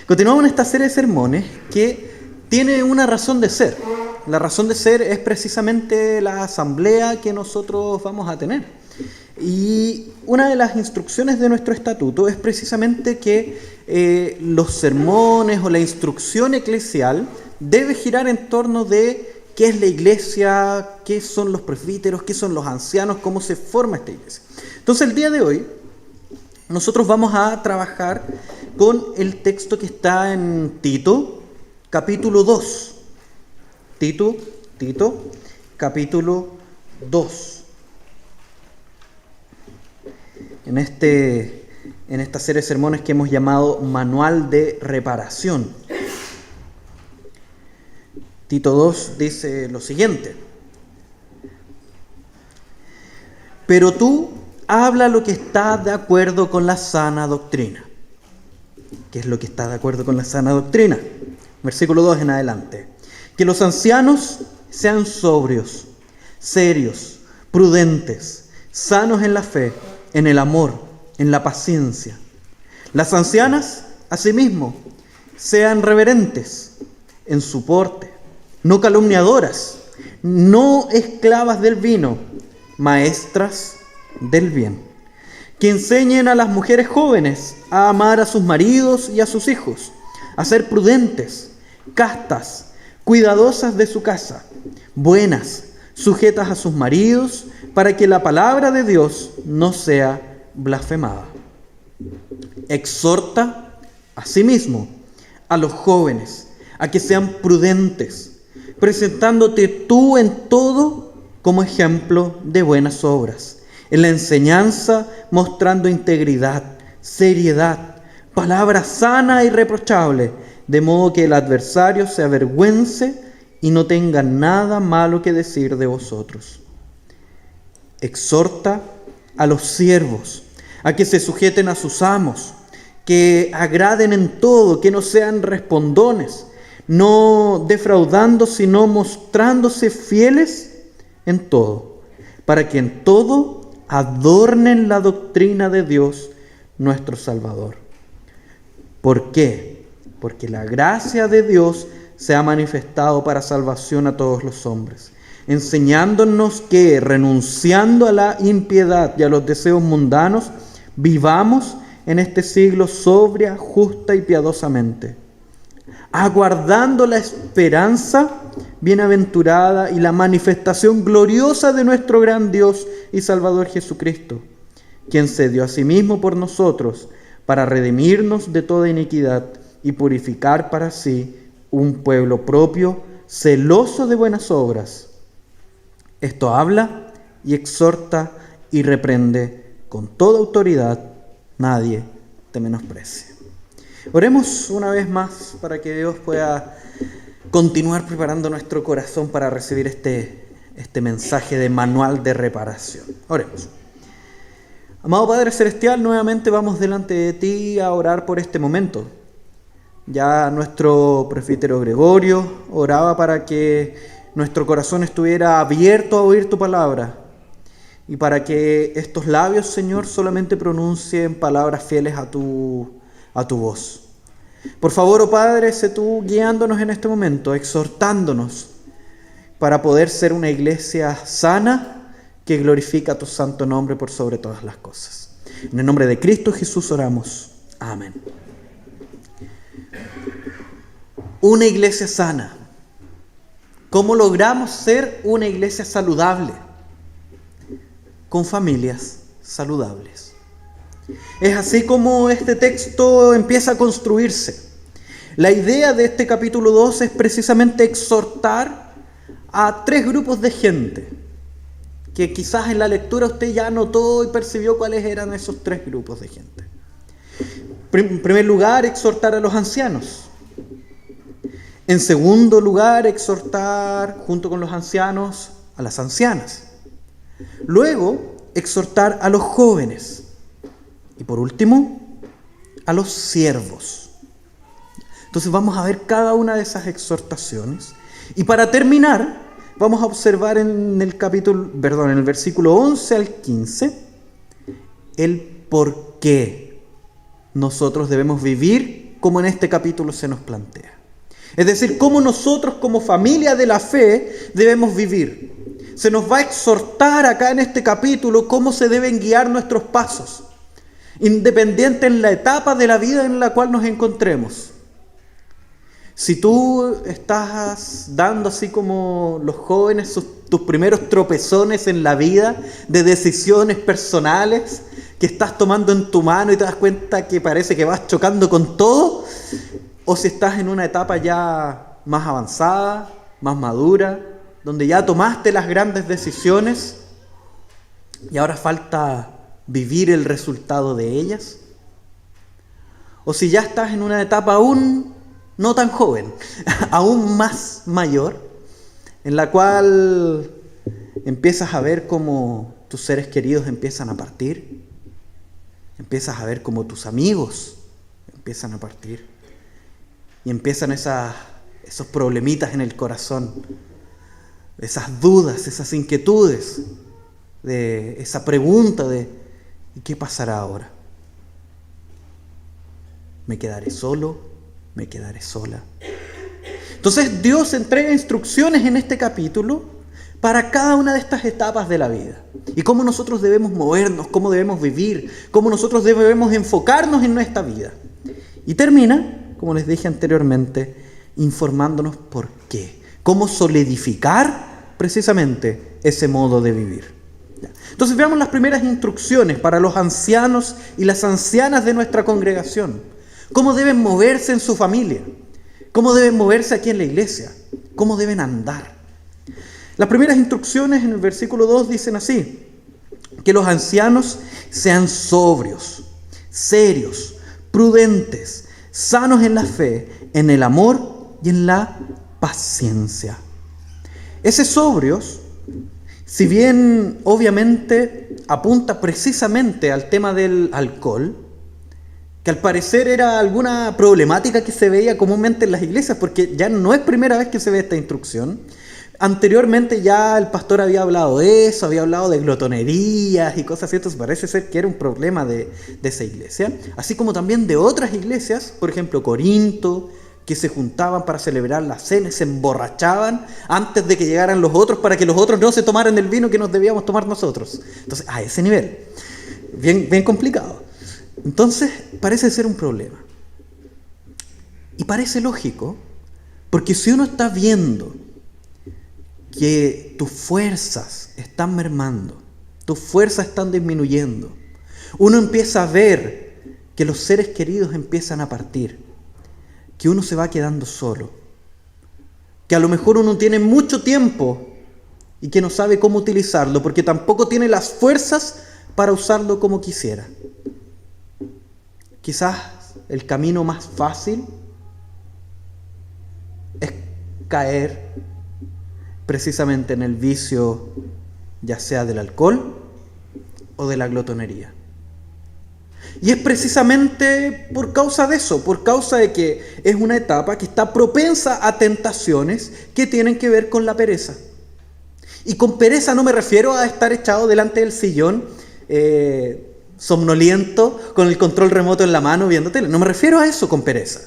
Continuamos en esta serie de sermones que tiene una razón de ser. La razón de ser es precisamente la asamblea que nosotros vamos a tener. Y una de las instrucciones de nuestro estatuto es precisamente que los sermones o la instrucción eclesial debe girar en torno de qué es la iglesia, qué son los presbíteros, qué son los ancianos, cómo se forma esta iglesia. Entonces el día de hoy nosotros vamos a trabajar con el texto que está en Tito, capítulo 2. Tito, capítulo 2. En esta serie de sermones que hemos llamado Manual de Reparación. Tito 2 dice lo siguiente: pero tú habla lo que está de acuerdo con la sana doctrina. ¿Qué es lo que está de acuerdo con la sana doctrina? Versículo 2 en adelante. Que los ancianos sean sobrios, serios, prudentes, sanos en la fe, en el amor, en la paciencia. Las ancianas, asimismo, sean reverentes en su porte, no calumniadoras, no esclavas del vino, maestras del bien. Que enseñen a las mujeres jóvenes a amar a sus maridos y a sus hijos, a ser prudentes, castas, cuidadosas de su casa, buenas, sujetas a sus maridos, para que la palabra de Dios no sea blasfemada. Exhorta asimismo a los jóvenes a que sean prudentes, presentándote tú en todo como ejemplo de buenas obras, en la enseñanza mostrando integridad, seriedad, palabra sana y irreprochable, de modo que el adversario se avergüence y no tenga nada malo que decir de vosotros. Exhorta a los siervos a que se sujeten a sus amos, que agraden en todo, que no sean respondones, no defraudando, sino mostrándose fieles en todo, para que en todo adornen la doctrina de Dios nuestro Salvador. ¿Por qué? Porque la gracia de Dios se ha manifestado para salvación a todos los hombres, enseñándonos que, renunciando a la impiedad y a los deseos mundanos, vivamos en este siglo sobria, justa y piadosamente, aguardando la esperanza bienaventurada y la manifestación gloriosa de nuestro gran Dios y Salvador Jesucristo, quien se dio a sí mismo por nosotros para redimirnos de toda iniquidad y purificar para sí un pueblo propio, celoso de buenas obras. Esto habla y exhorta y reprende con toda autoridad, nadie te menosprecie. Oremos una vez más para que Dios pueda continuar preparando nuestro corazón para recibir este mensaje de manual de reparación. Oremos. Amado Padre Celestial, nuevamente vamos delante de ti a orar por este momento. Ya nuestro presbítero Gregorio oraba para que nuestro corazón estuviera abierto a oír tu palabra y para que estos labios, Señor, solamente pronuncien palabras fieles a tu voz. Por favor, oh Padre, sé tú guiándonos en este momento, exhortándonos para poder ser una iglesia sana que glorifica tu santo nombre por sobre todas las cosas. En el nombre de Cristo Jesús oramos. Amén. Una iglesia sana. ¿Cómo logramos ser una iglesia saludable? Con familias saludables. Es así como este texto empieza a construirse. La idea de este capítulo 2 es precisamente exhortar a tres grupos de gente, que quizás en la lectura usted ya notó y percibió cuáles eran esos tres grupos de gente. En primer lugar, exhortar a los ancianos. En segundo lugar, exhortar junto con los ancianos a las ancianas. Luego, exhortar a los jóvenes. Y por último, a los siervos. Entonces vamos a ver cada una de esas exhortaciones. Y para terminar, vamos a observar en el versículo 11 al 15, el por qué nosotros debemos vivir como en este capítulo se nos plantea. Es decir, cómo nosotros como familia de la fe debemos vivir. Se nos va a exhortar acá en este capítulo cómo se deben guiar nuestros pasos, independiente en la etapa de la vida en la cual nos encontremos. Si tú estás dando así como los jóvenes tus primeros tropezones en la vida de decisiones personales que estás tomando en tu mano y te das cuenta que parece que vas chocando con todo, o si estás en una etapa ya más avanzada, más madura, donde ya tomaste las grandes decisiones y ahora falta vivir el resultado de ellas, o si ya estás en una etapa aún no tan joven, aún más mayor, en la cual empiezas a ver cómo tus seres queridos empiezan a partir, empiezas a ver cómo tus amigos empiezan a partir, y empiezan esos problemitas en el corazón, esas dudas, esas inquietudes, de esa pregunta de ¿y qué pasará ahora? ¿Me quedaré solo? ¿Me quedaré sola? Entonces Dios entrega instrucciones en este capítulo para cada una de estas etapas de la vida. Y cómo nosotros debemos movernos, cómo debemos vivir, cómo nosotros debemos enfocarnos en nuestra vida. Y termina, como les dije anteriormente, informándonos por qué. Cómo solidificar precisamente ese modo de vivir. Entonces veamos las primeras instrucciones para los ancianos y las ancianas de nuestra congregación. Cómo deben moverse en su familia, cómo deben moverse aquí en la iglesia, cómo deben andar. Las primeras instrucciones en el versículo 2 dicen así: que los ancianos sean sobrios, serios, prudentes, sanos en la fe, en el amor y en la paciencia. Ese sobrios, si bien obviamente apunta precisamente al tema del alcohol, que al parecer era alguna problemática que se veía comúnmente en las iglesias, porque ya no es primera vez que se ve esta instrucción. Anteriormente ya el pastor había hablado de eso, había hablado de glotonerías y cosas así, entonces parece ser que era un problema de esa iglesia, así como también de otras iglesias, por ejemplo Corinto, que se juntaban para celebrar la cena, se emborrachaban antes de que llegaran los otros para que los otros no se tomaran el vino que nos debíamos tomar nosotros. Entonces, a ese nivel, bien complicado. Entonces, parece ser un problema. Y parece lógico, porque si uno está viendo que tus fuerzas están mermando, tus fuerzas están disminuyendo, uno empieza a ver que los seres queridos empiezan a partir, que uno se va quedando solo, que a lo mejor uno tiene mucho tiempo y que no sabe cómo utilizarlo, porque tampoco tiene las fuerzas para usarlo como quisiera. Quizás el camino más fácil es caer precisamente en el vicio, ya sea del alcohol o de la glotonería. Y es precisamente por causa de eso, por causa de que es una etapa que está propensa a tentaciones que tienen que ver con la pereza. Y con pereza no me refiero a estar echado delante del sillón, somnoliento, con el control remoto en la mano viendo tele. No me refiero a eso con pereza.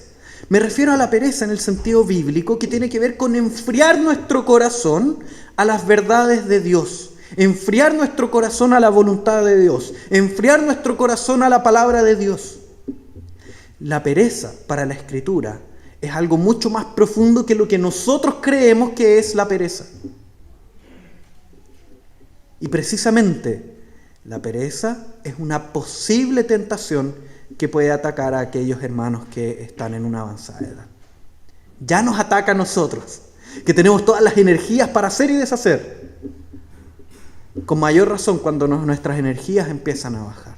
Me refiero a la pereza en el sentido bíblico, que tiene que ver con enfriar nuestro corazón a las verdades de Dios. Enfriar nuestro corazón a la voluntad de Dios. Enfriar nuestro corazón a la palabra de Dios. La pereza para la Escritura es algo mucho más profundo que lo que nosotros creemos que es la pereza. Y precisamente la pereza es una posible tentación que puede atacar a aquellos hermanos que están en una avanzada edad. Ya nos ataca a nosotros, que tenemos todas las energías para hacer y deshacer. Con mayor razón cuando nuestras energías empiezan a bajar.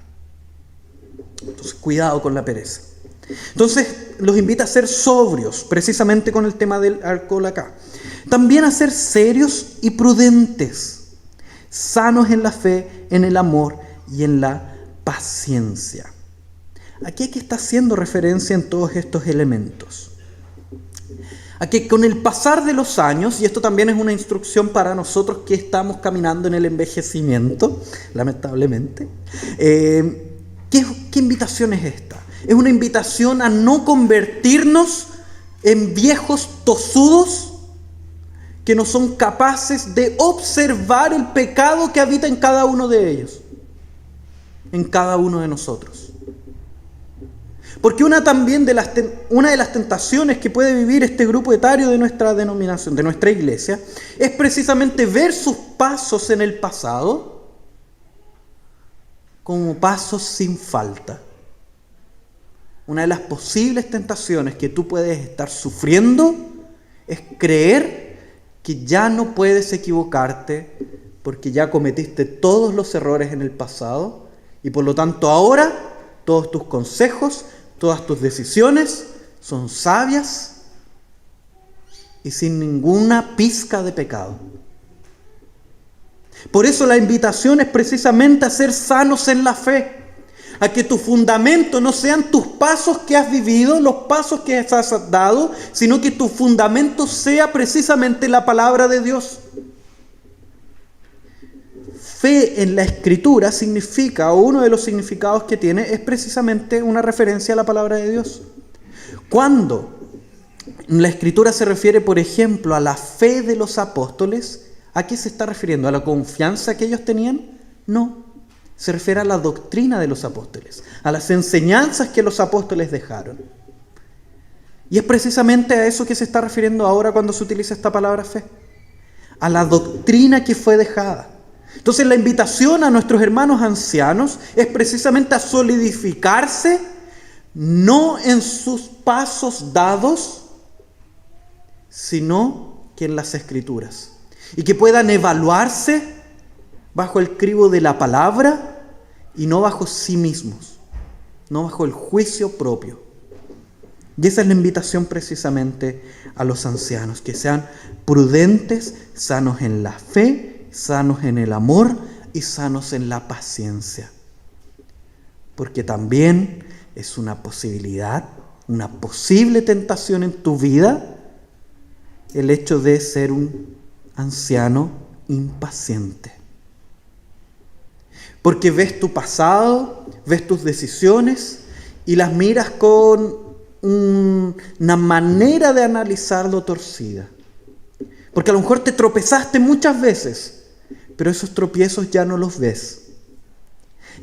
Entonces, cuidado con la pereza. Entonces, los invita a ser sobrios, precisamente con el tema del alcohol acá. También a ser serios y prudentes, sanos en la fe, en el amor y en la paciencia. Aquí está haciendo referencia en todos estos elementos a que con el pasar de los años, y esto también es una instrucción para nosotros que estamos caminando en el envejecimiento, lamentablemente, ¿qué invitación es esta? Es una invitación a no convertirnos en viejos tosudos que no son capaces de observar el pecado que habita en cada uno de ellos, en cada uno de nosotros. Porque una de las tentaciones que puede vivir este grupo etario de nuestra denominación, de nuestra iglesia, es precisamente ver sus pasos en el pasado como pasos sin falta. Una de las posibles tentaciones que tú puedes estar sufriendo es creer que ya no puedes equivocarte porque ya cometiste todos los errores en el pasado y por lo tanto ahora todos tus consejos, todas tus decisiones son sabias y sin ninguna pizca de pecado. Por eso la invitación es precisamente a ser sanos en la fe, a que tu fundamento no sean tus pasos que has vivido, los pasos que has dado, sino que tu fundamento sea precisamente la palabra de Dios. Fe en la Escritura significa, o uno de los significados que tiene, es precisamente una referencia a la palabra de Dios. Cuando la Escritura se refiere, por ejemplo, a la fe de los apóstoles, ¿a qué se está refiriendo? ¿A la confianza que ellos tenían? No. Se refiere a la doctrina de los apóstoles, a las enseñanzas que los apóstoles dejaron. Y es precisamente a eso que se está refiriendo ahora cuando se utiliza esta palabra fe, a la doctrina que fue dejada. Entonces la invitación a nuestros hermanos ancianos es precisamente a solidificarse, no en sus pasos dados, sino que en las Escrituras. Y que puedan evaluarse bajo el cribo de la palabra y no bajo sí mismos, no bajo el juicio propio. Y esa es la invitación precisamente a los ancianos, que sean prudentes, sanos en la fe, sanos en el amor y sanos en la paciencia. Porque también es una posibilidad, una posible tentación en tu vida, el hecho de ser un anciano impaciente. Porque ves tu pasado, ves tus decisiones y las miras con una manera de analizarlo torcida. Porque a lo mejor te tropezaste muchas veces, pero esos tropiezos ya no los ves.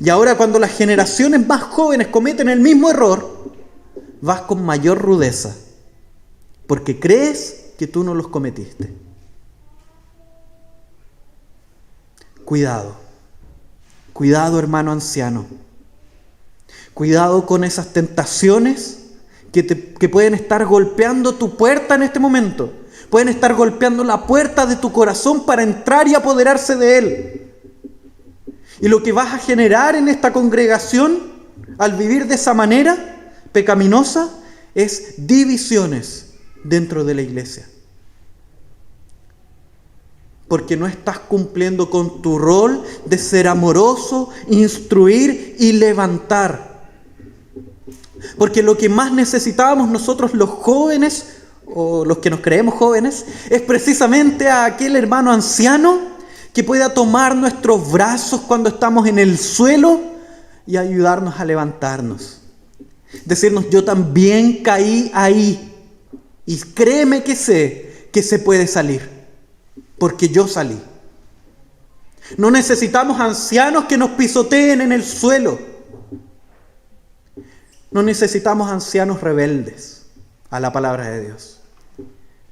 Y ahora cuando las generaciones más jóvenes cometen el mismo error, vas con mayor rudeza, porque crees que tú no los cometiste. Cuidado. Cuidado, hermano anciano. Cuidado con esas tentaciones que pueden estar golpeando tu puerta en este momento. Pueden estar golpeando la puerta de tu corazón para entrar y apoderarse de él. Y lo que vas a generar en esta congregación, al vivir de esa manera pecaminosa, es divisiones dentro de la iglesia. Porque no estás cumpliendo con tu rol de ser amoroso, instruir y levantar. Porque lo que más necesitábamos nosotros los jóvenes, o los que nos creemos jóvenes, es precisamente a aquel hermano anciano que pueda tomar nuestros brazos cuando estamos en el suelo y ayudarnos a levantarnos. Decirnos, yo también caí ahí y créeme que sé que se puede salir. Porque yo salí. No necesitamos ancianos que nos pisoteen en el suelo. No necesitamos ancianos rebeldes a la palabra de Dios.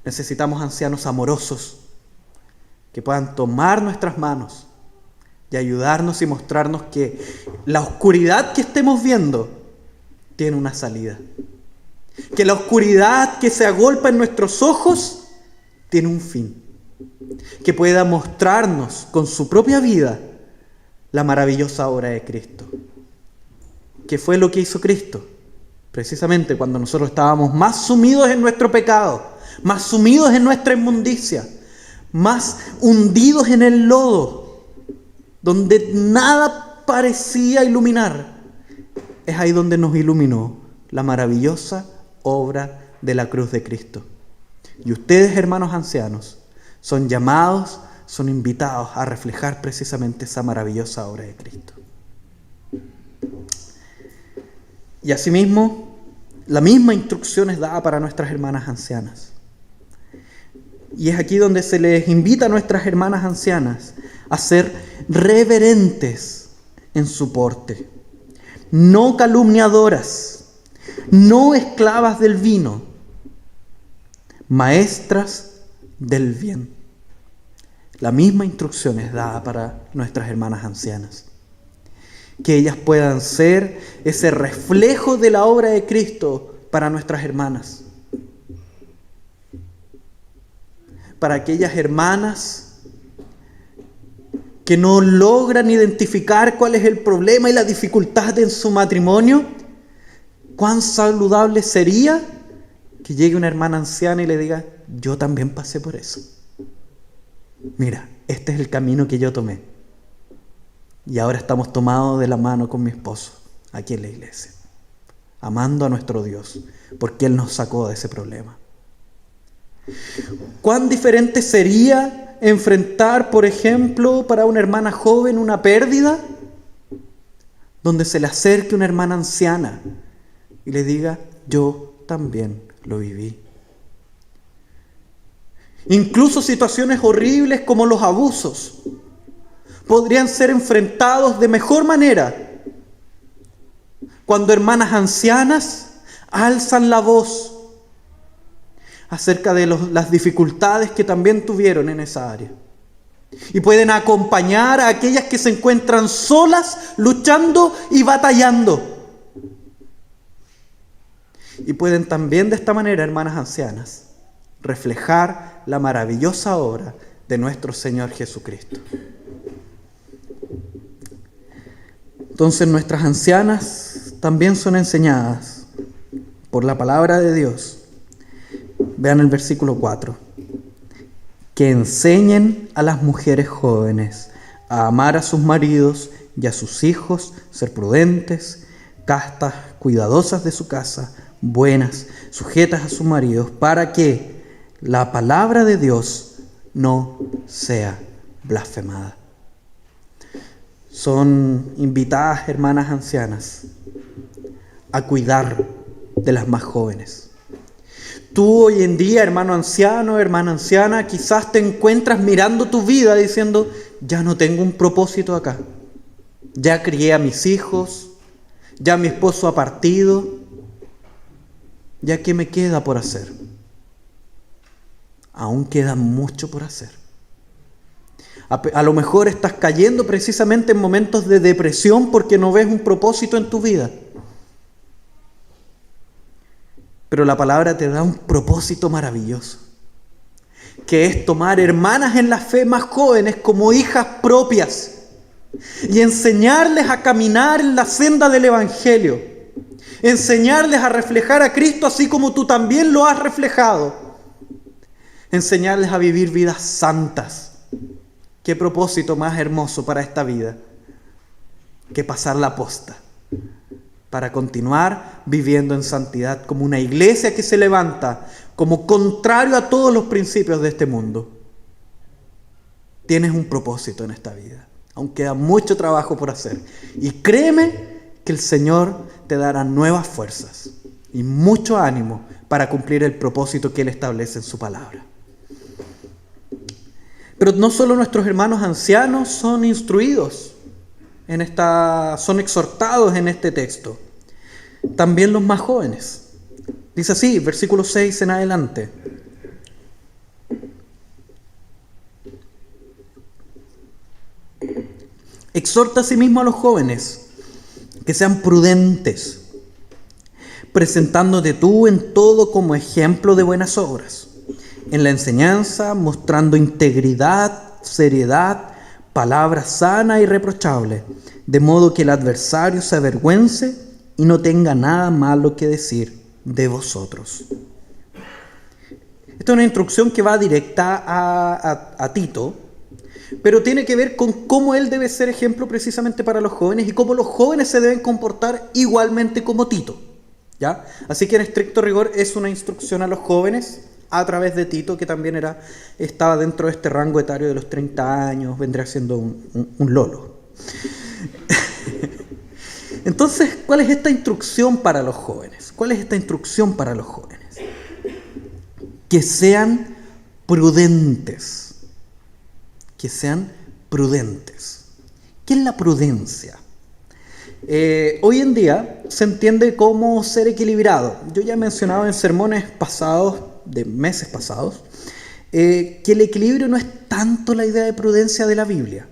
Necesitamos ancianos amorosos que puedan tomar nuestras manos y ayudarnos y mostrarnos que la oscuridad que estemos viendo tiene una salida. Que la oscuridad que se agolpa en nuestros ojos tiene un fin. Que pueda mostrarnos con su propia vida la maravillosa obra de Cristo. ¿Qué fue lo que hizo Cristo? Precisamente cuando nosotros estábamos más sumidos en nuestro pecado, más sumidos en nuestra inmundicia, más hundidos en el lodo, donde nada parecía iluminar, es ahí donde nos iluminó la maravillosa obra de la cruz de Cristo. Y ustedes, hermanos ancianos, son llamados, son invitados a reflejar precisamente esa maravillosa obra de Cristo. Y asimismo, la misma instrucción es dada para nuestras hermanas ancianas. Y es aquí donde se les invita a nuestras hermanas ancianas a ser reverentes en su porte, no calumniadoras, no esclavas del vino, maestras del bien. La misma instrucción es dada para nuestras hermanas ancianas. Que ellas puedan ser ese reflejo de la obra de Cristo para nuestras hermanas. Para aquellas hermanas que no logran identificar cuál es el problema y la dificultad en su matrimonio, cuán saludable sería que llegue una hermana anciana y le diga: yo también pasé por eso. Mira, este es el camino que yo tomé. Y ahora estamos tomados de la mano con mi esposo aquí en la iglesia, amando a nuestro Dios, porque Él nos sacó de ese problema. ¿Cuán diferente sería enfrentar, por ejemplo, para una hermana joven una pérdida, donde se le acerque una hermana anciana y le diga: yo también lo viví? Incluso situaciones horribles como los abusos podrían ser enfrentados de mejor manera cuando hermanas ancianas alzan la voz acerca de las dificultades que también tuvieron en esa área. Y pueden acompañar a aquellas que se encuentran solas, luchando y batallando. Y pueden también de esta manera, hermanas ancianas, reflejar la maravillosa obra de nuestro Señor Jesucristo. Entonces nuestras ancianas también son enseñadas por la palabra de Dios. Vean el versículo 4. Que enseñen a las mujeres jóvenes a amar a sus maridos y a sus hijos, ser prudentes, castas, cuidadosas de su casa, buenas, sujetas a sus maridos, para que la palabra de Dios no sea blasfemada. Son invitadas hermanas ancianas a cuidar de las más jóvenes. Tú hoy en día, hermano anciano, hermana anciana, quizás te encuentras mirando tu vida diciendo: ya no tengo un propósito acá. Ya crié a mis hijos, ya mi esposo ha partido, ¿ya qué me queda por hacer? Aún queda mucho por hacer. A lo mejor estás cayendo precisamente en momentos de depresión porque no ves un propósito en tu vida. Pero la palabra te da un propósito maravilloso, que es tomar hermanas en la fe más jóvenes como hijas propias y enseñarles a caminar en la senda del Evangelio, enseñarles a reflejar a Cristo así como tú también lo has reflejado, enseñarles a vivir vidas santas. ¿Qué propósito más hermoso para esta vida que pasar la posta para continuar viviendo en santidad como una iglesia que se levanta como contrario a todos los principios de este mundo? Tienes un propósito en esta vida, aunque queda mucho trabajo por hacer. Y créeme que el Señor te dará nuevas fuerzas y mucho ánimo para cumplir el propósito que Él establece en su palabra. Pero no solo nuestros hermanos ancianos son instruidos son exhortados en este texto, también los más jóvenes. Dice así, versículo 6 en adelante: exhorta asimismo a los jóvenes que sean prudentes, presentándote tú en todo como ejemplo de buenas obras, en la enseñanza, mostrando integridad, seriedad, palabra sana y irreprochable, de modo que el adversario se avergüence y no tenga nada malo que decir de vosotros. Esta es una instrucción que va directa a Tito, pero tiene que ver con cómo él debe ser ejemplo precisamente para los jóvenes y cómo los jóvenes se deben comportar igualmente como Tito, ¿ya? Así que en estricto rigor es una instrucción a los jóvenes a través de Tito, que también estaba dentro de este rango etario de los 30 años, vendría siendo un lolo. Entonces, ¿cuál es esta instrucción para los jóvenes? ¿Cuál es esta instrucción para los jóvenes? Que sean prudentes. Que sean prudentes. ¿Qué es la prudencia? Hoy en día se entiende como ser equilibrado. Yo ya he mencionado en sermones pasados, de meses pasados, que el equilibrio no es tanto la idea de prudencia de la Biblia,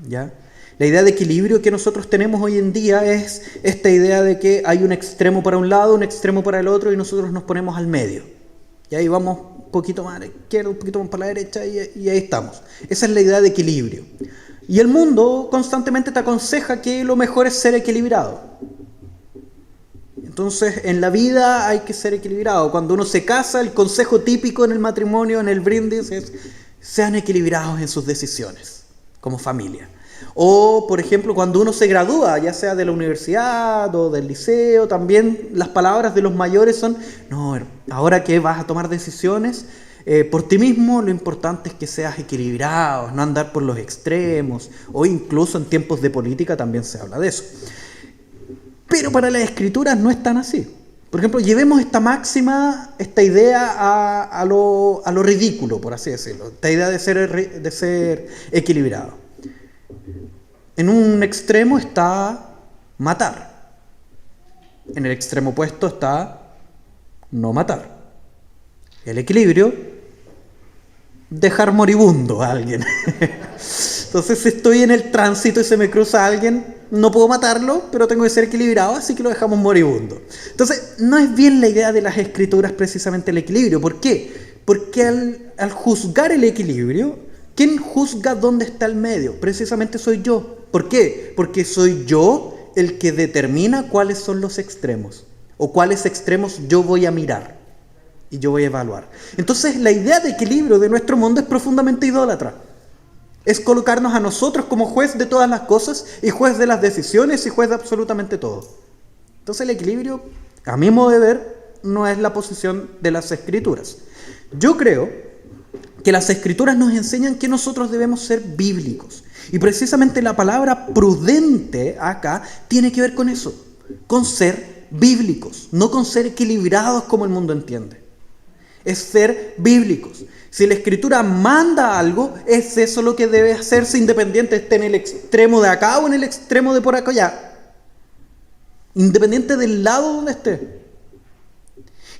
¿ya? La idea de equilibrio que nosotros tenemos hoy en día es esta idea de que hay un extremo para un lado, un extremo para el otro y nosotros nos ponemos al medio. Y ahí vamos un poquito más a la izquierda, un poquito más para la derecha y ahí estamos. Esa es la idea de equilibrio. Y el mundo constantemente te aconseja que lo mejor es ser equilibrado. Entonces, en la vida hay que ser equilibrado. Cuando uno se casa, el consejo típico en el matrimonio, en el brindis, es sean equilibrados en sus decisiones, como familia. O, por ejemplo, cuando uno se gradúa, ya sea de la universidad o del liceo, también las palabras de los mayores son, no, ahora que vas a tomar decisiones por ti mismo, lo importante es que seas equilibrado, no andar por los extremos, o incluso en tiempos de política también se habla de eso. Pero para las escrituras no es tan así. Por ejemplo, llevemos esta máxima, esta idea a lo ridículo, por así decirlo, esta idea de ser equilibrado. En un extremo está matar. En el extremo opuesto está no matar. El equilibrio, dejar moribundo a alguien. Entonces, si estoy en el tránsito y se me cruza alguien, no puedo matarlo, pero tengo que ser equilibrado, así que lo dejamos moribundo. Entonces, no es bien la idea de las escrituras precisamente el equilibrio. ¿Por qué? Porque al juzgar el equilibrio, ¿quién juzga dónde está el medio? Precisamente soy yo. ¿Por qué? Porque soy yo el que determina cuáles son los extremos o cuáles extremos yo voy a mirar y yo voy a evaluar. Entonces, la idea de equilibrio de nuestro mundo es profundamente idólatra. Es colocarnos a nosotros como juez de todas las cosas y juez de las decisiones y juez de absolutamente todo. Entonces, el equilibrio, a mi modo de ver, no es la posición de las Escrituras. Yo creo que las Escrituras nos enseñan que nosotros debemos ser bíblicos. Y precisamente la palabra prudente acá tiene que ver con eso, con ser bíblicos, no con ser equilibrados como el mundo entiende. Es ser bíblicos. Si la Escritura manda algo, es eso lo que debe hacerse independiente, esté en el extremo de acá o en el extremo de por acá. Independiente del lado donde esté.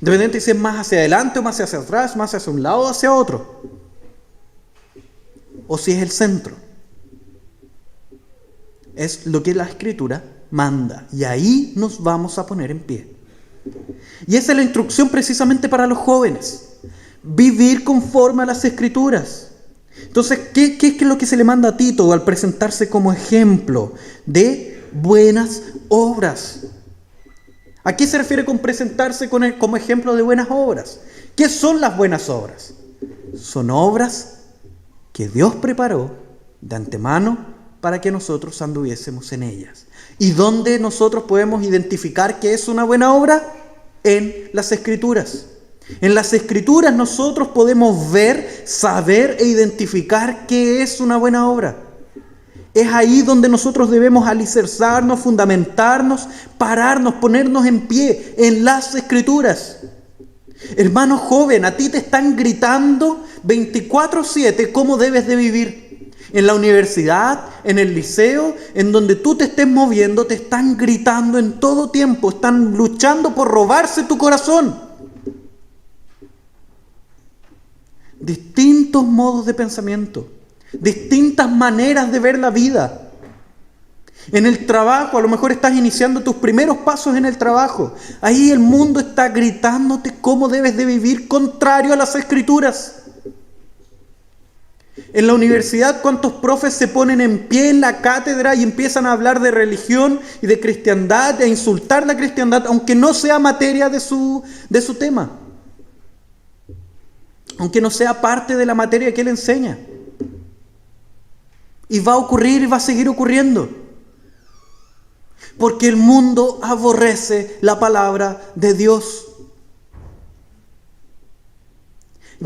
Independiente si es más hacia adelante o más hacia atrás, más hacia un lado o hacia otro. O si es el centro. Es lo que la Escritura manda. Y ahí nos vamos a poner en pie. Y esa es la instrucción precisamente para los jóvenes. Vivir conforme a las Escrituras. Entonces, ¿qué es lo que se le manda a Tito al presentarse como ejemplo de buenas obras? ¿A qué se refiere con presentarse como ejemplo de buenas obras? ¿Qué son las buenas obras? Son obras que Dios preparó de antemano para que nosotros anduviésemos en ellas. ¿Y dónde nosotros podemos identificar qué es una buena obra? En las Escrituras. En las Escrituras nosotros podemos ver, saber e identificar qué es una buena obra. Es ahí donde nosotros debemos alicerzarnos, fundamentarnos, pararnos, ponernos en pie en las Escrituras. Hermano joven, a ti te están gritando 24/7 cómo debes de vivir. En la universidad, en el liceo, en donde tú te estés moviendo, te están gritando en todo tiempo, están luchando por robarse tu corazón. Distintos modos de pensamiento, distintas maneras de ver la vida. En el trabajo, a lo mejor estás iniciando tus primeros pasos en el trabajo. Ahí el mundo está gritándote cómo debes de vivir contrario a las Escrituras. En la universidad, ¿cuántos profes se ponen en pie en la cátedra y empiezan a hablar de religión y de cristiandad, a insultar la cristiandad, aunque no sea materia de su tema? Aunque no sea parte de la materia que él enseña. Y va a ocurrir y va a seguir ocurriendo. Porque el mundo aborrece la palabra de Dios.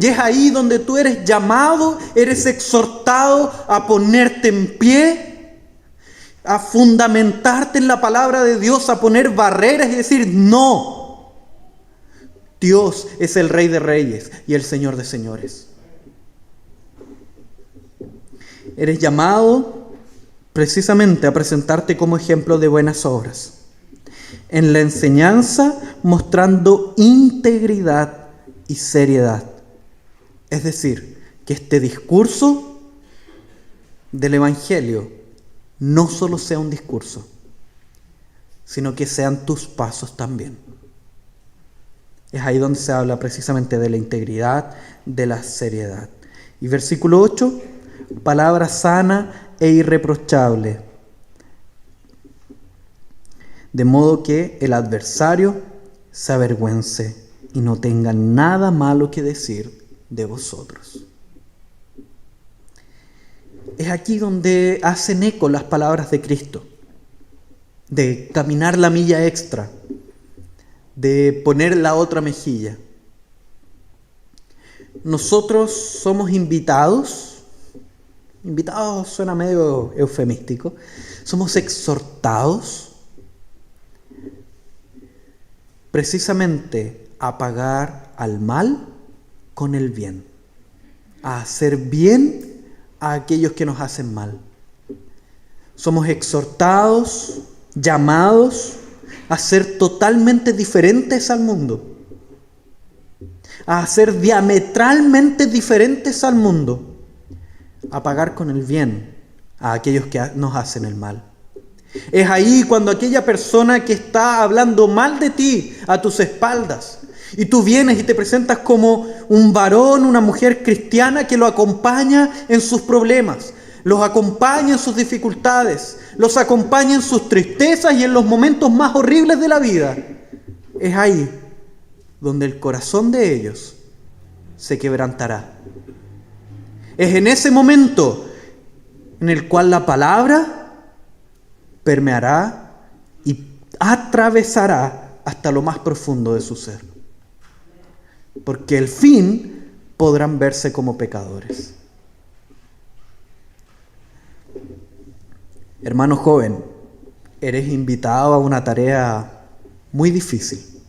Y es ahí donde tú eres llamado, eres exhortado a ponerte en pie a fundamentarte en la palabra de Dios, a poner barreras y decir no. Dios es el Rey de Reyes y el Señor de Señores. Eres llamado precisamente a presentarte como ejemplo de buenas obras. En la enseñanza, mostrando integridad y seriedad. Es decir, que este discurso del Evangelio no solo sea un discurso, sino que sean tus pasos también. Es ahí donde se habla precisamente de la integridad, de la seriedad. Y versículo 8, palabra sana e irreprochable, de modo que el adversario se avergüence y no tenga nada malo que decir de vosotros. Es aquí donde hacen eco las palabras de Cristo, de caminar la milla extra, de poner la otra mejilla. Nosotros somos invitados suena medio eufemístico, somos exhortados precisamente a pagar al mal con el bien, a hacer bien a aquellos que nos hacen mal. Somos exhortados, llamados a ser totalmente diferentes al mundo, a ser diametralmente diferentes al mundo, a pagar con el bien a aquellos que nos hacen el mal. Es ahí cuando aquella persona que está hablando mal de ti a tus espaldas, y tú vienes y te presentas como un varón, una mujer cristiana que lo acompaña en sus problemas, los acompaña en sus dificultades, los acompaña en sus tristezas y en los momentos más horribles de la vida. Es ahí donde el corazón de ellos se quebrantará. Es en ese momento en el cual la palabra permeará y atravesará hasta lo más profundo de su ser. Porque al fin podrán verse como pecadores. Hermano joven, eres invitado a una tarea muy difícil,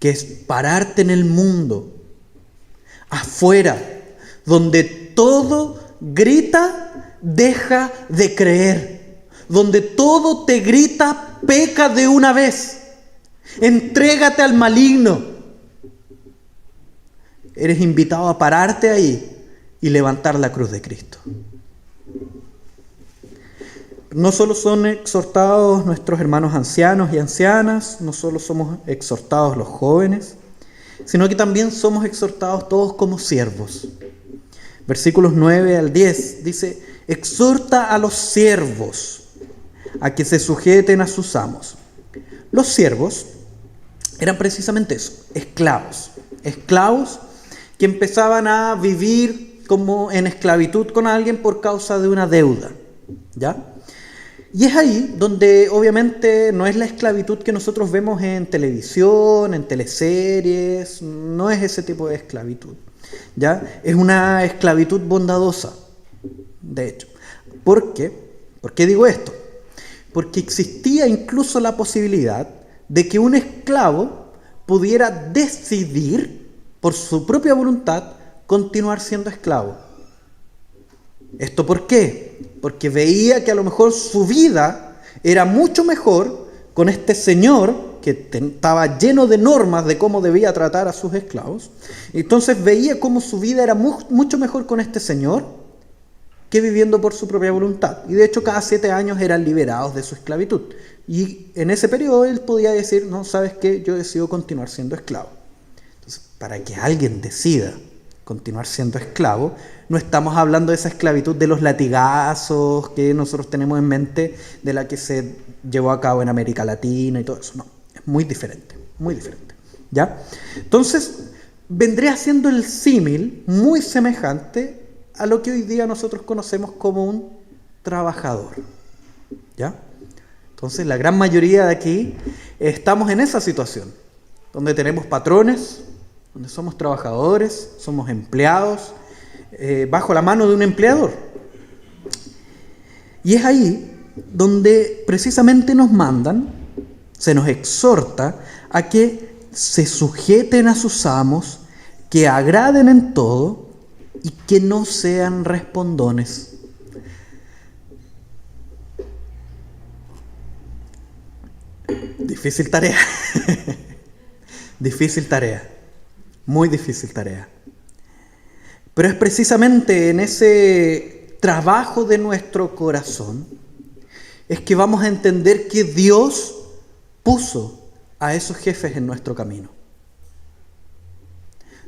que es pararte en el mundo, afuera, donde todo grita, deja de creer, donde todo te grita, peca de una vez. Entrégate al maligno. Eres invitado a pararte ahí y levantar la cruz de Cristo. No solo son exhortados nuestros hermanos ancianos y ancianas, no solo somos exhortados los jóvenes, sino que también somos exhortados todos como siervos. Versículos 9 al 10 dice: exhorta a los siervos a que se sujeten a sus amos. Los siervos eran precisamente eso, esclavos que empezaban a vivir como en esclavitud con alguien por causa de una deuda, ¿ya? Y es ahí donde obviamente no es la esclavitud que nosotros vemos en televisión, en teleseries, no es ese tipo de esclavitud, ¿ya? Es una esclavitud bondadosa, de hecho. ¿Por qué? ¿Por qué digo esto? Porque existía incluso la posibilidad de que un esclavo pudiera decidir por su propia voluntad continuar siendo esclavo. ¿Esto por qué? Porque veía que a lo mejor su vida era mucho mejor con este señor que estaba lleno de normas de cómo debía tratar a sus esclavos. Entonces veía cómo su vida era mucho mejor con este señor que viviendo por su propia voluntad. Y de hecho cada 7 años eran liberados de su esclavitud. Y en ese periodo él podía decir: no, ¿sabes qué? Yo decido continuar siendo esclavo. Entonces, para que alguien decida continuar siendo esclavo, no estamos hablando de esa esclavitud de los latigazos que nosotros tenemos en mente, de la que se llevó a cabo en América Latina y todo eso. No, es muy diferente, ¿ya? Entonces, vendría siendo el símil muy semejante a lo que hoy día nosotros conocemos como un trabajador, ¿ya? Entonces, la gran mayoría de aquí estamos en esa situación, donde tenemos patrones, donde somos trabajadores, somos empleados, bajo la mano de un empleador. Y es ahí donde precisamente se nos exhorta a que se sujeten a sus amos, que agraden en todo y que no sean respondones. Difícil tarea. Difícil tarea. Muy difícil tarea. Pero es precisamente en ese trabajo de nuestro corazón es que vamos a entender que Dios puso a esos jefes en nuestro camino.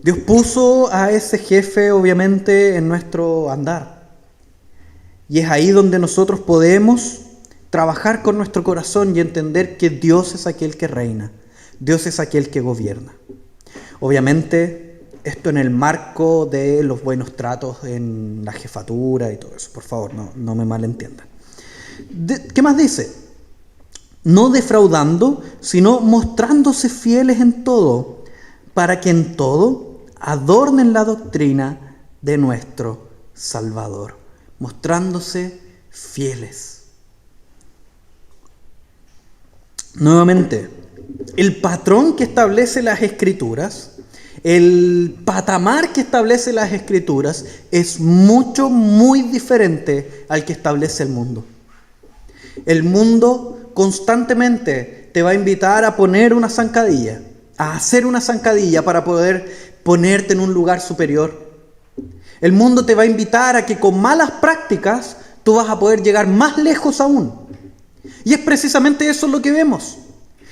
Dios puso a ese jefe obviamente en nuestro andar. Y es ahí donde nosotros podemos trabajar con nuestro corazón y entender que Dios es aquel que reina. Dios es aquel que gobierna. Obviamente, esto en el marco de los buenos tratos en la jefatura y todo eso. Por favor, no me malentiendan. ¿Qué más dice? No defraudando, sino mostrándose fieles en todo, para que en todo adornen la doctrina de nuestro Salvador. Mostrándose fieles. Nuevamente, el patrón que establece las Escrituras, el patamar que establece las Escrituras es muy diferente al que establece el mundo. El mundo constantemente te va a invitar a poner una zancadilla, a hacer una zancadilla para poder ponerte en un lugar superior. El mundo te va a invitar a que con malas prácticas tú vas a poder llegar más lejos aún. Y es precisamente eso lo que vemos.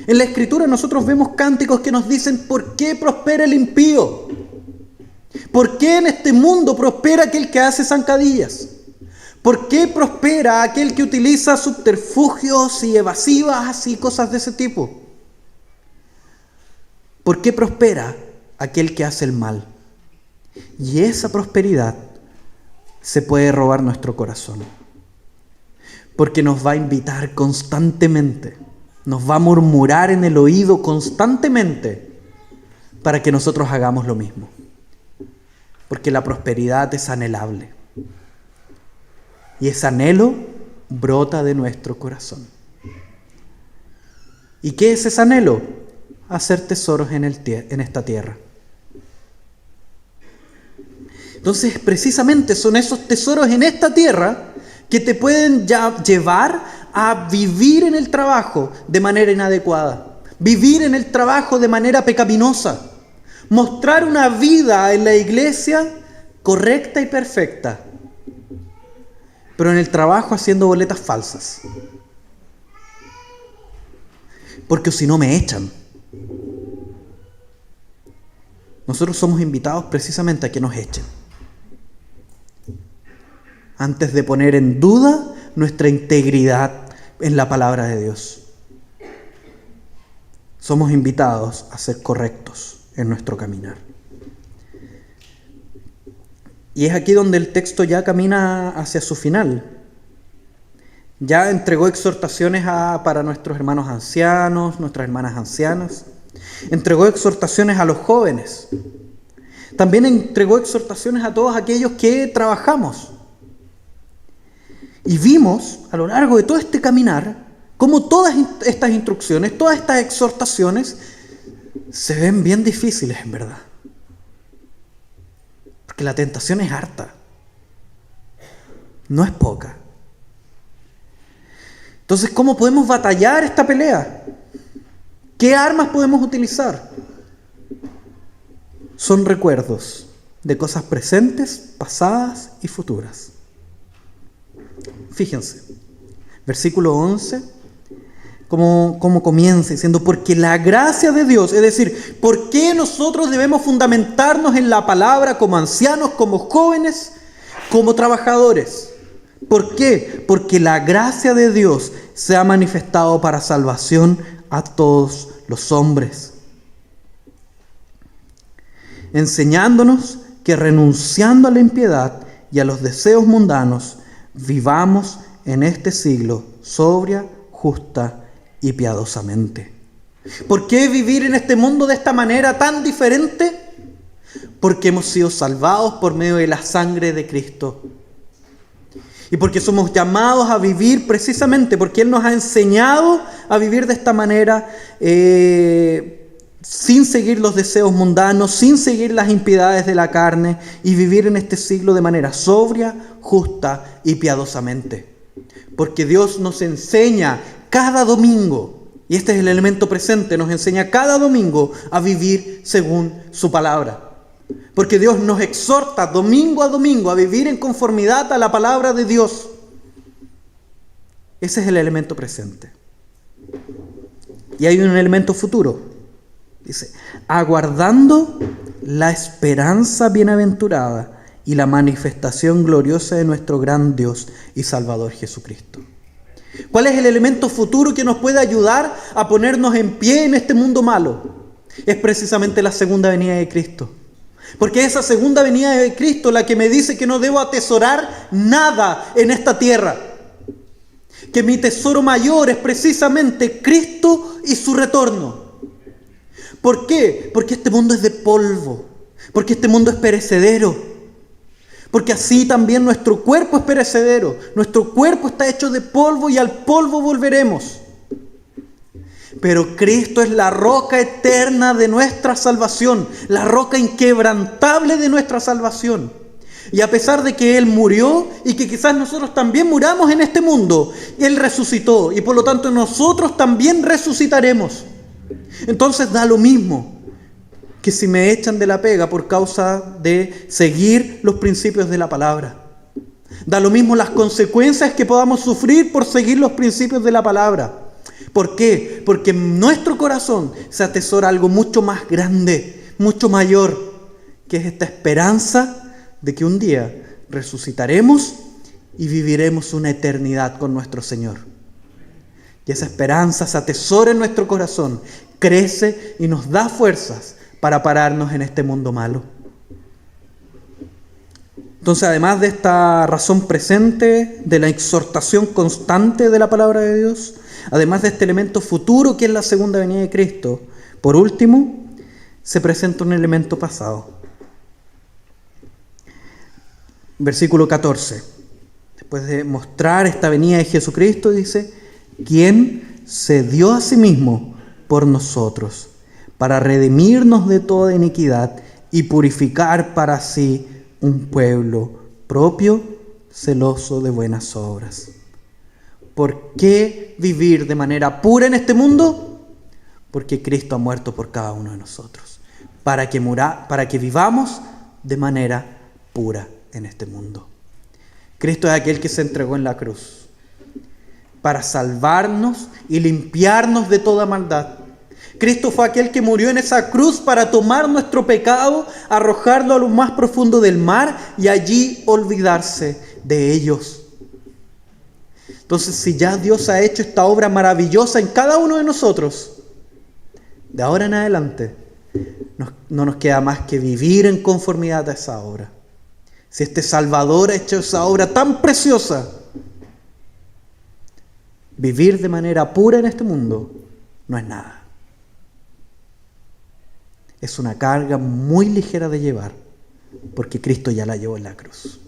En la Escritura nosotros vemos cánticos que nos dicen ¿por qué prospera el impío? ¿Por qué en este mundo prospera aquel que hace zancadillas? ¿Por qué prospera aquel que utiliza subterfugios y evasivas y cosas de ese tipo? ¿Por qué prospera aquel que hace el mal? Y esa prosperidad se puede robar nuestro corazón. Porque nos va a invitar constantemente, nos va a murmurar en el oído constantemente para que nosotros hagamos lo mismo. Porque la prosperidad es anhelable. Y ese anhelo brota de nuestro corazón. ¿Y qué es ese anhelo? Hacer tesoros en esta tierra. Entonces, precisamente son esos tesoros en esta tierra que te pueden llevar a vivir en el trabajo de manera inadecuada, vivir en el trabajo de manera pecaminosa, mostrar una vida en la iglesia correcta y perfecta, pero en el trabajo haciendo boletas falsas. Porque si no me echan. Nosotros somos invitados precisamente a que nos echen. Antes de poner en duda nuestra integridad en la palabra de Dios. Somos invitados a ser correctos en nuestro caminar. Y es aquí donde el texto ya camina hacia su final. Ya entregó exhortaciones para nuestros hermanos ancianos, nuestras hermanas ancianas. Entregó exhortaciones a los jóvenes. También entregó exhortaciones a todos aquellos que trabajamos. Y vimos a lo largo de todo este caminar cómo todas estas instrucciones, todas estas exhortaciones se ven bien difíciles en verdad. Porque la tentación es harta. No es poca. Entonces, ¿cómo podemos batallar esta pelea? ¿Qué armas podemos utilizar? Son recuerdos de cosas presentes, pasadas y futuras. Fíjense, versículo 11, cómo comienza diciendo, porque la gracia de Dios, es decir, ¿por qué nosotros debemos fundamentarnos en la palabra como ancianos, como jóvenes, como trabajadores? ¿Por qué? Porque la gracia de Dios se ha manifestado para salvación a todos los hombres, enseñándonos que renunciando a la impiedad y a los deseos mundanos, vivamos en este siglo sobria, justa y piadosamente. ¿Por qué vivir en este mundo de esta manera tan diferente? Porque hemos sido salvados por medio de la sangre de Cristo. Y porque somos llamados a vivir precisamente, porque Él nos ha enseñado a vivir de esta manera, sin seguir los deseos mundanos, sin seguir las impiedades de la carne, y vivir en este siglo de manera sobria, justa y piadosamente. Porque Dios nos enseña cada domingo, y este es el elemento presente, nos enseña cada domingo a vivir según su palabra. Porque Dios nos exhorta domingo a domingo a vivir en conformidad a la palabra de Dios. Ese es el elemento presente. Y hay un elemento futuro. Dice, aguardando la esperanza bienaventurada y la manifestación gloriosa de nuestro gran Dios y Salvador Jesucristo. ¿Cuál es el elemento futuro que nos puede ayudar a ponernos en pie en este mundo malo? Es precisamente la segunda venida de Cristo. Porque esa segunda venida de Cristo la que me dice que no debo atesorar nada en esta tierra. Que mi tesoro mayor es precisamente Cristo y su retorno. ¿Por qué? Porque este mundo es de polvo. Porque este mundo es perecedero. Porque así también nuestro cuerpo es perecedero. Nuestro cuerpo está hecho de polvo y al polvo volveremos. Pero Cristo es la roca eterna de nuestra salvación, la roca inquebrantable de nuestra salvación. Y a pesar de que Él murió y que quizás nosotros también muramos en este mundo, Él resucitó y por lo tanto nosotros también resucitaremos. Entonces da lo mismo que si me echan de la pega por causa de seguir los principios de la palabra. Da lo mismo las consecuencias que podamos sufrir por seguir los principios de la palabra. ¿Por qué? Porque en nuestro corazón se atesora algo mucho más grande, mucho mayor, que es esta esperanza de que un día resucitaremos y viviremos una eternidad con nuestro Señor. Y esa esperanza se atesora en nuestro corazón, crece y nos da fuerzas para pararnos en este mundo malo. Entonces, además de esta razón presente, de la exhortación constante de la palabra de Dios, además de este elemento futuro que es la segunda venida de Cristo, por último, se presenta un elemento pasado. Versículo 14. Después de mostrar esta venida de Jesucristo, dice, quien se dio a sí mismo por nosotros, para redimirnos de toda iniquidad y purificar para sí un pueblo propio, celoso de buenas obras. ¿Por qué vivir de manera pura en este mundo? Porque Cristo ha muerto por cada uno de nosotros, para que vivamos de manera pura en este mundo. Cristo es aquel que se entregó en la cruz para salvarnos y limpiarnos de toda maldad. Cristo fue aquel que murió en esa cruz para tomar nuestro pecado, arrojarlo a lo más profundo del mar y allí olvidarse de ellos. Entonces, si ya Dios ha hecho esta obra maravillosa en cada uno de nosotros, de ahora en adelante no nos queda más que vivir en conformidad a esa obra. Si este Salvador ha hecho esa obra tan preciosa, vivir de manera pura en este mundo no es nada. Es una carga muy ligera de llevar, porque Cristo ya la llevó en la cruz.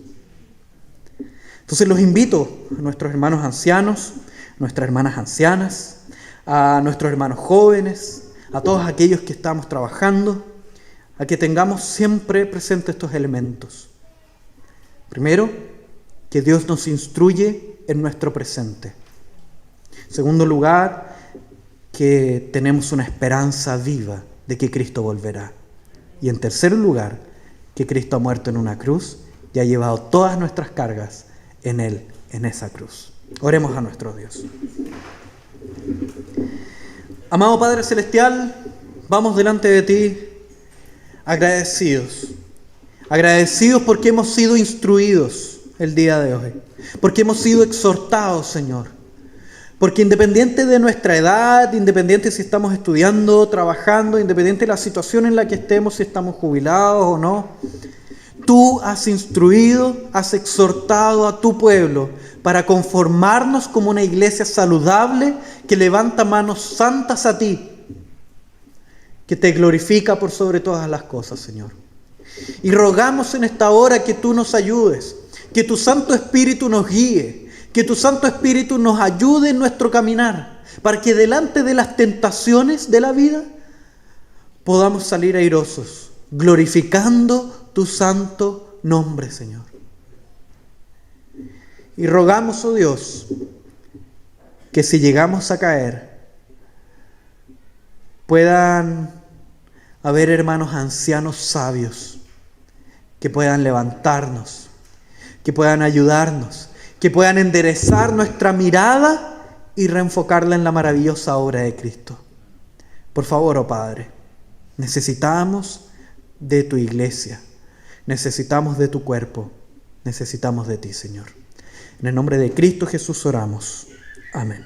Entonces los invito a nuestros hermanos ancianos, nuestras hermanas ancianas, a nuestros hermanos jóvenes, a todos aquellos que estamos trabajando, a que tengamos siempre presentes estos elementos. Primero, que Dios nos instruye en nuestro presente. En segundo lugar, que tenemos una esperanza viva de que Cristo volverá. Y en tercer lugar, que Cristo ha muerto en una cruz y ha llevado todas nuestras cargas en Él, en esa cruz. Oremos a nuestro Dios. Amado Padre Celestial, vamos delante de ti agradecidos. Agradecidos porque hemos sido instruidos el día de hoy. Porque hemos sido exhortados, Señor. Porque independiente de nuestra edad, independiente si estamos estudiando, trabajando, independiente de la situación en la que estemos, si estamos jubilados o no, tú has instruido, has exhortado a tu pueblo para conformarnos como una iglesia saludable que levanta manos santas a ti, que te glorifica por sobre todas las cosas, Señor. Y rogamos en esta hora que tú nos ayudes, Que tu Santo Espíritu nos guíe, que tu Santo Espíritu nos ayude en nuestro caminar, para que delante de las tentaciones de la vida podamos salir airosos, glorificando tu santo nombre, Señor. Y rogamos, oh Dios, que si llegamos a caer, puedan haber hermanos ancianos sabios que puedan levantarnos, que puedan ayudarnos, que puedan enderezar nuestra mirada y reenfocarla en la maravillosa obra de Cristo. Por favor, oh Padre, necesitamos de tu iglesia, necesitamos de tu cuerpo, necesitamos de ti, Señor. En el nombre de Cristo Jesús oramos. Amén.